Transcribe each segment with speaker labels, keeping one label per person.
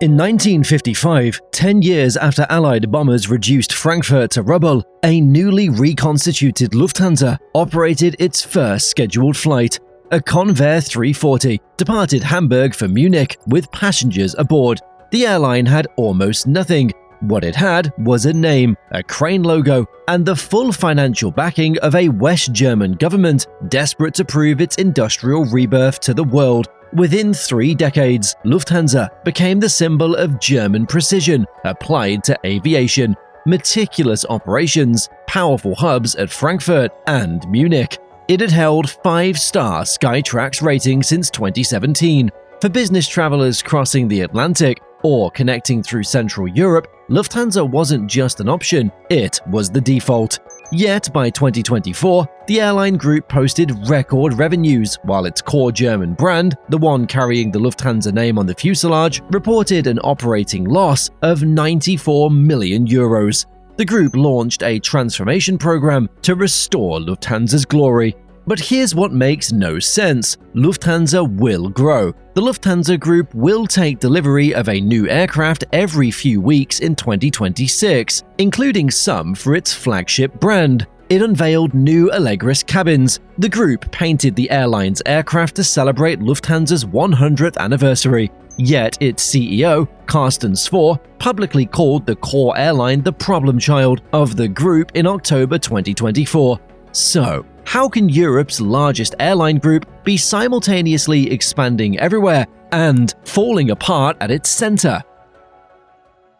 Speaker 1: In 1955, 10 years after Allied bombers reduced Frankfurt to rubble, a newly reconstituted Lufthansa operated its first scheduled flight. A Convair 340 departed Hamburg for Munich with passengers aboard. The airline had almost nothing. What it had was a name, a crane logo, and the full financial backing of a West German government desperate to prove its industrial rebirth to the world. Within 3 decades, Lufthansa became the symbol of German precision applied to aviation, meticulous operations, powerful hubs at Frankfurt and Munich. It had held 5-star Skytrax rating since 2017. For business travelers crossing the Atlantic or connecting through Central Europe, Lufthansa wasn't just an option, it was the default. Yet by 2024, the airline group posted record revenues, while its core German brand, the one carrying the Lufthansa name on the fuselage, reported an operating loss of 94 million euros. The group launched a transformation program to restore Lufthansa's glory. But here's what makes no sense. Lufthansa will grow. The Lufthansa Group will take delivery of a new aircraft every few weeks in 2026, including some for its flagship brand. It unveiled new Allegris cabins. The group painted the airline's aircraft to celebrate Lufthansa's 100th anniversary. Yet its CEO, Carsten Spohr, publicly called the core airline the problem child of the group in October 2024. So, how can Europe's largest airline group be simultaneously expanding everywhere and falling apart at its center?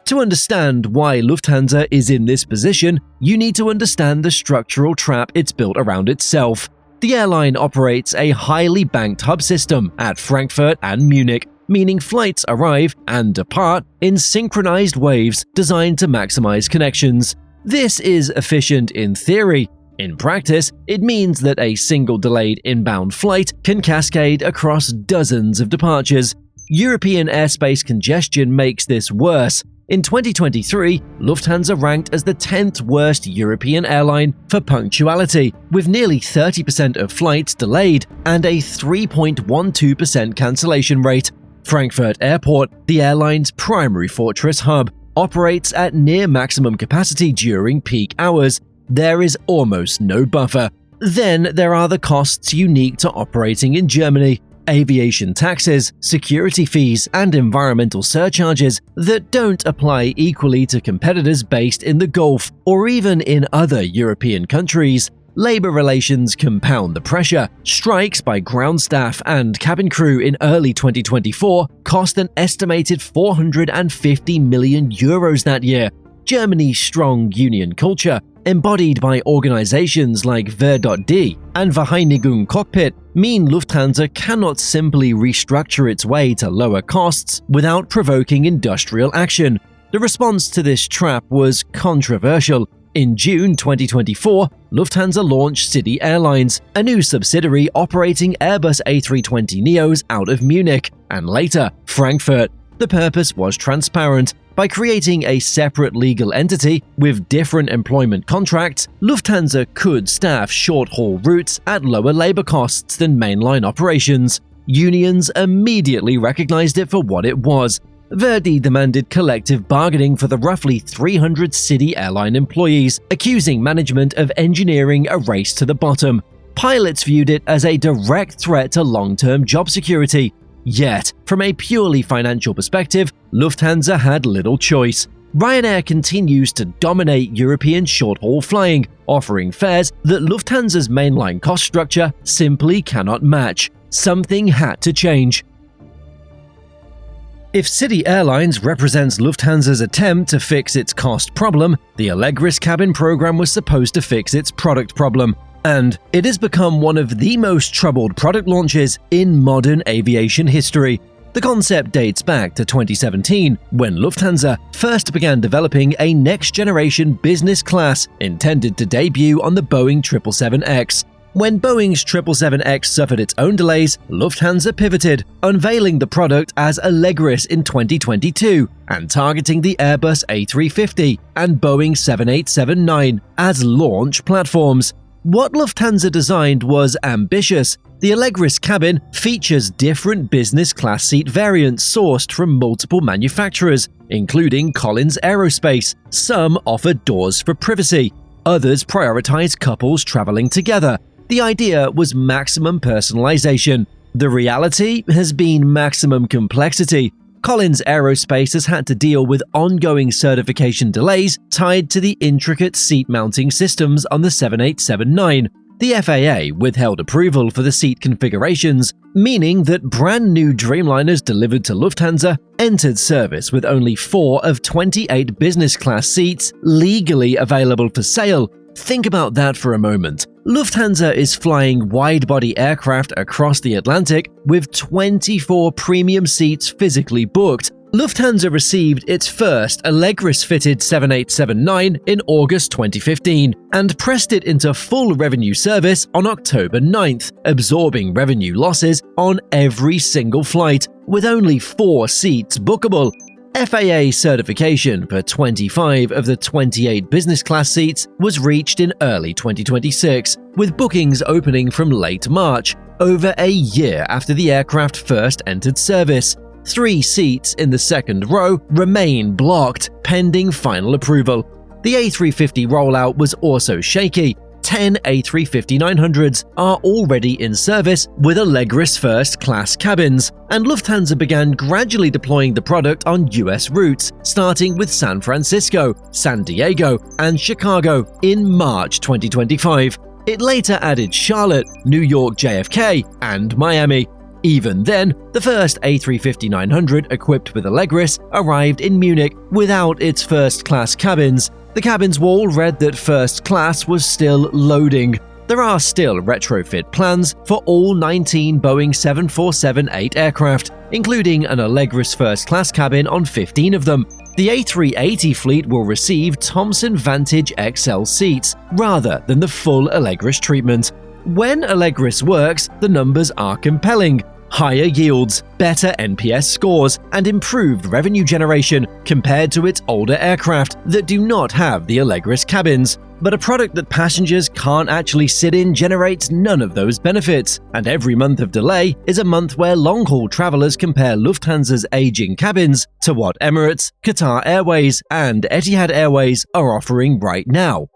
Speaker 1: To understand why Lufthansa is in this position, you need to understand the structural trap it's built around itself. The airline operates a highly banked hub system at Frankfurt and Munich, meaning flights arrive and depart in synchronized waves designed to maximize connections. This is efficient in theory. In practice, it means that a single delayed inbound flight can cascade across dozens of departures. European airspace congestion makes this worse. In 2023, Lufthansa ranked as the 10th worst European airline for punctuality, with nearly 30% of flights delayed and a 3.12% cancellation rate. Frankfurt Airport, the airline's primary fortress hub, operates at near maximum capacity during peak hours. There is almost no buffer. Then there are the costs unique to operating in Germany: aviation taxes, security fees, and environmental surcharges that don't apply equally to competitors based in the Gulf or even in other European countries. Labor relations compound the pressure. Strikes by ground staff and cabin crew in early 2024 cost an estimated 450 million euros that year. Germany's strong union culture, embodied by organizations like Wehr.D and Vereinigung Cockpit, mean Lufthansa cannot simply restructure its way to lower costs without provoking industrial action. The response to this trap was controversial. In June 2024, Lufthansa launched City Airlines, a new subsidiary operating Airbus A320neos out of Munich, and later, Frankfurt. The purpose was transparent. By creating a separate legal entity with different employment contracts, Lufthansa could staff short-haul routes at lower labor costs than mainline operations. Unions immediately recognized it for what it was. Verdi demanded collective bargaining for the roughly 300 City Airline employees, accusing management of engineering a race to the bottom. Pilots viewed it as a direct threat to long-term job security. Yet, from a purely financial perspective, Lufthansa had little choice. Ryanair continues to dominate European short-haul flying, offering fares that Lufthansa's mainline cost structure simply cannot match. Something had to change. If City Airlines represents Lufthansa's attempt to fix its cost problem, the Allegris cabin program was supposed to fix its product problem. And it has become one of the most troubled product launches in modern aviation history. The concept dates back to 2017, when Lufthansa first began developing a next-generation business class intended to debut on the Boeing 777X. When Boeing's 777X suffered its own delays, Lufthansa pivoted, unveiling the product as Allegris in 2022 and targeting the Airbus A350 and Boeing 787-9 as launch platforms. What Lufthansa designed was ambitious. The Allegris cabin features different business class seat variants sourced from multiple manufacturers, including Collins Aerospace. Some offer doors for privacy. Others prioritize couples traveling together. The idea was maximum personalization. The reality has been maximum complexity. Collins Aerospace has had to deal with ongoing certification delays tied to the intricate seat mounting systems on the 787-9. The FAA withheld approval for the seat configurations, meaning that brand new Dreamliners delivered to Lufthansa entered service with only 4 of 28 business class seats legally available for sale. Think about that for a moment. Lufthansa is flying wide-body aircraft across the Atlantic with 24 premium seats physically booked. Lufthansa received its first Allegris-fitted 787-9 in August 2015 and pressed it into full revenue service on October 9th, absorbing revenue losses on every single flight, with only 4 seats bookable. FAA certification for 25 of the 28 business class seats was reached in early 2026, with bookings opening from late March, over a year after the aircraft first entered service. 3 seats in the second row remain blocked, pending final approval. The A350 rollout was also shaky. 10 A350-900s are already in service with Allegris first-class cabins, and Lufthansa began gradually deploying the product on US routes, starting with San Francisco, San Diego, and Chicago in March 2025. It later added Charlotte, New York JFK, and Miami. Even then, the first A350-900 equipped with Allegris arrived in Munich without its first-class cabins. The cabin's wall read that first class was still loading. There are still retrofit plans for all 19 Boeing 747-8 aircraft, including an Allegris first-class cabin on 15 of them. The A380 fleet will receive Thomson Vantage XL seats rather than the full Allegris treatment. When Allegris works, the numbers are compelling. Higher yields, better NPS scores, and improved revenue generation compared to its older aircraft that do not have the Allegris cabins. But a product that passengers can't actually sit in generates none of those benefits, and every month of delay is a month where long-haul travelers compare Lufthansa's aging cabins to what Emirates, Qatar Airways, and Etihad Airways are offering right now.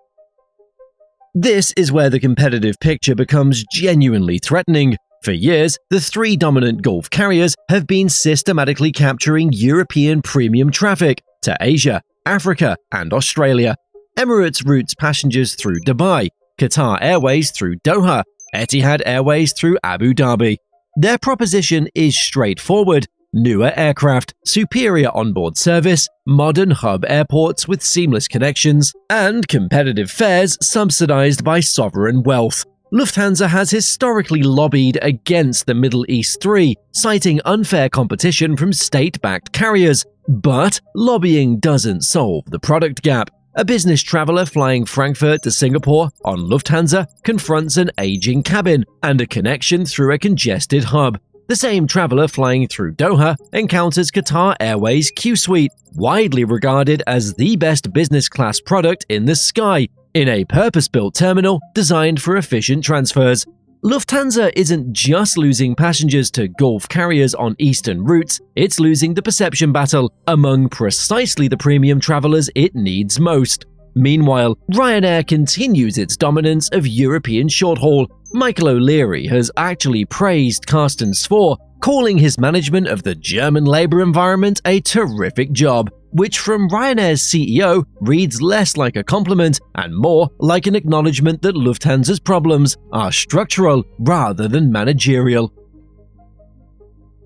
Speaker 1: This is where the competitive picture becomes genuinely threatening. For years, the 3 dominant Gulf carriers have been systematically capturing European premium traffic to Asia, Africa, and Australia. Emirates routes passengers through Dubai, Qatar Airways through Doha, Etihad Airways through Abu Dhabi. Their proposition is straightforward: newer aircraft, superior onboard service, modern hub airports with seamless connections, and competitive fares subsidized by sovereign wealth. Lufthansa has historically lobbied against the Middle East 3, citing unfair competition from state-backed carriers. But lobbying doesn't solve the product gap. A business traveler flying Frankfurt to Singapore on Lufthansa confronts an aging cabin and a connection through a congested hub. The same traveler flying through Doha encounters Qatar Airways Q-Suite, widely regarded as the best business class product in the sky, in a purpose-built terminal designed for efficient transfers. Lufthansa isn't just losing passengers to Gulf carriers on eastern routes, it's losing the perception battle among precisely the premium travelers it needs most. Meanwhile, Ryanair continues its dominance of European short-haul. Michael O'Leary has actually praised Carsten Spohr, calling his management of the German labor environment a terrific job, which from Ryanair's CEO reads less like a compliment and more like an acknowledgement that Lufthansa's problems are structural rather than managerial.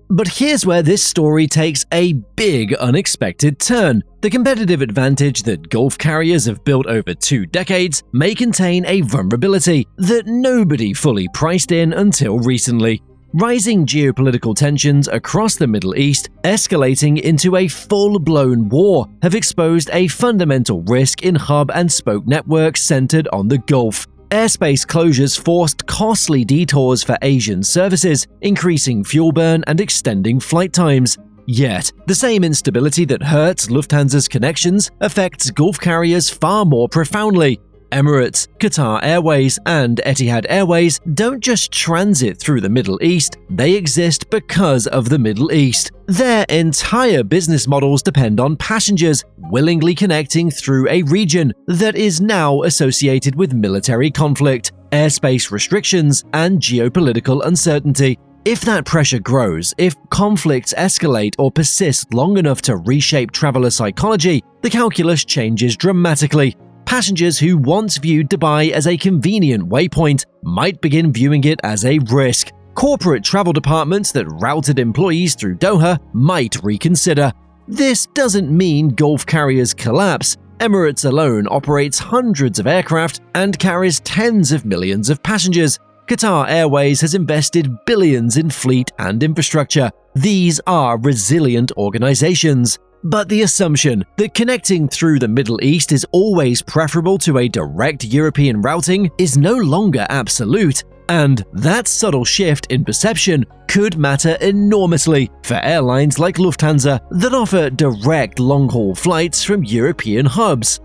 Speaker 1: But here's where this story takes a big unexpected turn. The competitive advantage that Gulf carriers have built over 2 decades may contain a vulnerability that nobody fully priced in until recently. Rising geopolitical tensions across the Middle East, escalating into a full-blown war, have exposed a fundamental risk in hub and spoke networks centered on the Gulf. Airspace closures forced costly detours for Asian services, increasing fuel burn and extending flight times. Yet, the same instability that hurts Lufthansa's connections affects Gulf carriers far more profoundly. Emirates, Qatar Airways, and Etihad Airways don't just transit through the Middle East, they exist because of the Middle East. Their entire business models depend on passengers willingly connecting through a region that is now associated with military conflict, airspace restrictions, and geopolitical uncertainty. If that pressure grows, if conflicts escalate or persist long enough to reshape traveler psychology, the calculus changes dramatically. Passengers who once viewed Dubai as a convenient waypoint might begin viewing it as a risk. Corporate travel departments that routed employees through Doha might reconsider. This doesn't mean Gulf carriers collapse. Emirates alone operates hundreds of aircraft and carries tens of millions of passengers. Qatar Airways has invested billions in fleet and infrastructure. These are resilient organizations. But the assumption that connecting through the Middle East is always preferable to a direct European routing is no longer absolute, and that subtle shift in perception could matter enormously for airlines like Lufthansa that offer direct long-haul flights from European hubs.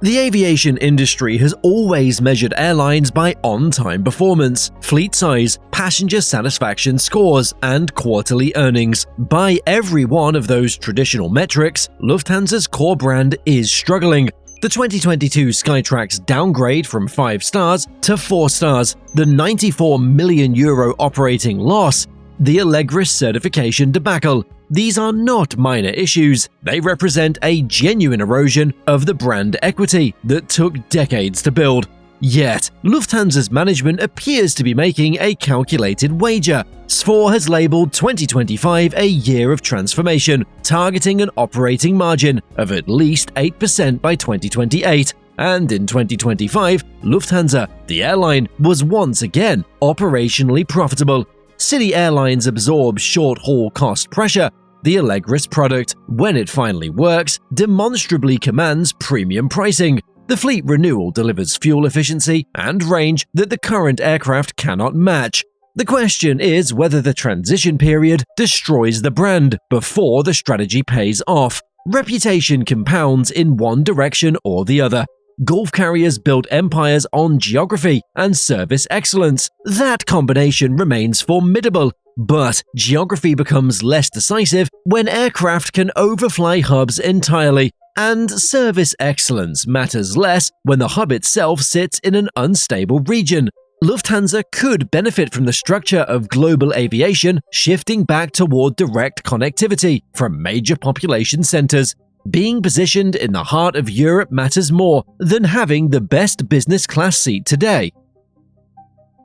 Speaker 1: The aviation industry has always measured airlines by on-time performance, fleet size, passenger satisfaction scores, and quarterly earnings. By every one of those traditional metrics, Lufthansa's core brand is struggling. The 2022 Skytrax downgrade from 5 stars to 4 stars, the €94 million operating loss, the Allegris certification debacle. These are not minor issues. They represent a genuine erosion of the brand equity that took decades to build. Yet, Lufthansa's management appears to be making a calculated wager. SFOR has labeled 2025 a year of transformation, targeting an operating margin of at least 8% by 2028. And in 2025, Lufthansa, the airline, was once again operationally profitable. City airlines absorb short-haul cost pressure. The Allegris product, when it finally works, demonstrably commands premium pricing. The fleet renewal delivers fuel efficiency and range that the current aircraft cannot match. The question is whether the transition period destroys the brand before the strategy pays off. Reputation compounds in one direction or the other. Gulf carriers built empires on geography and service excellence. That combination remains formidable, but geography becomes less decisive when aircraft can overfly hubs entirely, and service excellence matters less when the hub itself sits in an unstable region. Lufthansa could benefit from the structure of global aviation shifting back toward direct connectivity from major population centers. Being positioned in the heart of Europe matters more than having the best business class seat today.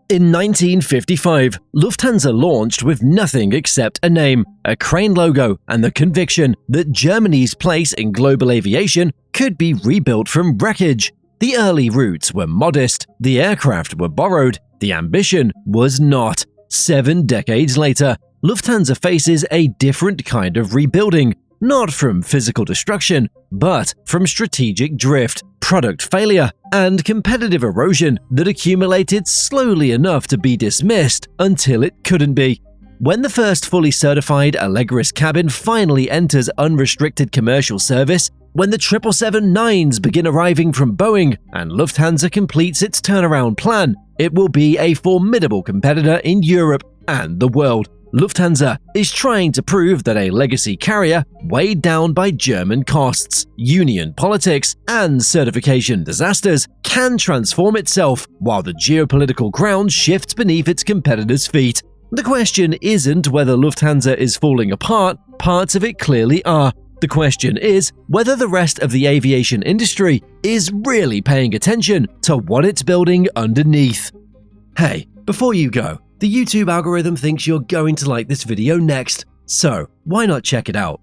Speaker 1: In 1955, Lufthansa launched with nothing except a name, a crane logo, and the conviction that Germany's place in global aviation could be rebuilt from wreckage. The early routes were modest, the aircraft were borrowed, the ambition was not. 7 decades later, Lufthansa faces a different kind of rebuilding. Not from physical destruction, but from strategic drift, product failure, and competitive erosion that accumulated slowly enough to be dismissed until it couldn't be. When the first fully certified Allegris cabin finally enters unrestricted commercial service, when the 777-9s begin arriving from Boeing and Lufthansa completes its turnaround plan, it will be a formidable competitor in Europe and the world. Lufthansa is trying to prove that a legacy carrier weighed down by German costs, union politics, and certification disasters can transform itself while the geopolitical ground shifts beneath its competitors' feet. The question isn't whether Lufthansa is falling apart, parts of it clearly are. The question is whether the rest of the aviation industry is really paying attention to what it's building underneath. Hey, before you go, the YouTube algorithm thinks you're going to like this video next, so why not check it out?